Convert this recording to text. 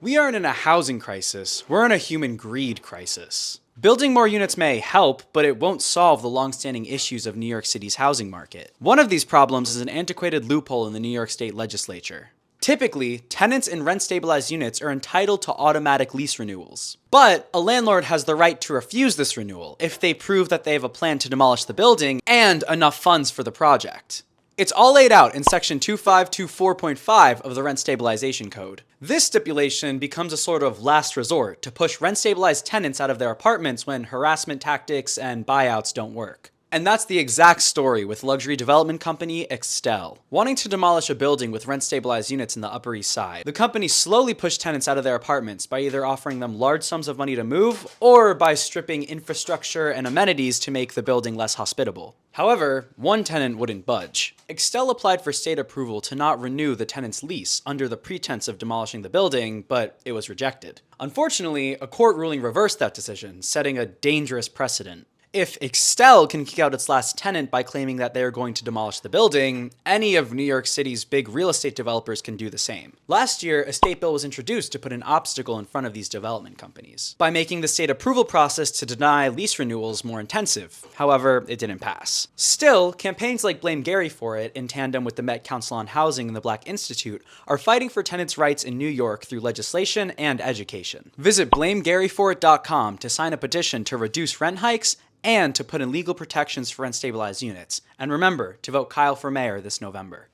We aren't in a housing crisis, we're in a human greed crisis. Building more units may help, but it won't solve the long-standing issues of New York City's housing market. One of these problems is an antiquated loophole in the New York State legislature. Typically, tenants in rent-stabilized units are entitled to automatic lease renewals. But a landlord has the right to refuse this renewal if they prove that they have a plan to demolish the building and enough funds for the project. It's all laid out in section 2524.5 of the Rent Stabilization Code. This stipulation becomes a sort of last resort to push rent-stabilized tenants out of their apartments when harassment tactics and buyouts don't work. And that's the exact story with luxury development company Extell. Wanting to demolish a building with rent-stabilized units in the Upper East Side, the company slowly pushed tenants out of their apartments by either offering them large sums of money to move, or by stripping infrastructure and amenities to make the building less hospitable. However, one tenant wouldn't budge. Extell applied for state approval to not renew the tenant's lease under the pretense of demolishing the building, but it was rejected. Unfortunately, a court ruling reversed that decision, setting a dangerous precedent. If Extell can kick out its last tenant by claiming that they are going to demolish the building, any of New York City's big real estate developers can do the same. Last year, a state bill was introduced to put an obstacle in front of these development companies by making the state approval process to deny lease renewals more intensive. However, it didn't pass. Still, campaigns like Blame Gary for It, in tandem with the Met Council on Housing and the Black Institute, are fighting for tenants' rights in New York through legislation and education. Visit blamegaryforit.com to sign a petition to reduce rent hikes and to put in legal protections for rent-stabilized units. And remember to vote Kyle for mayor this November.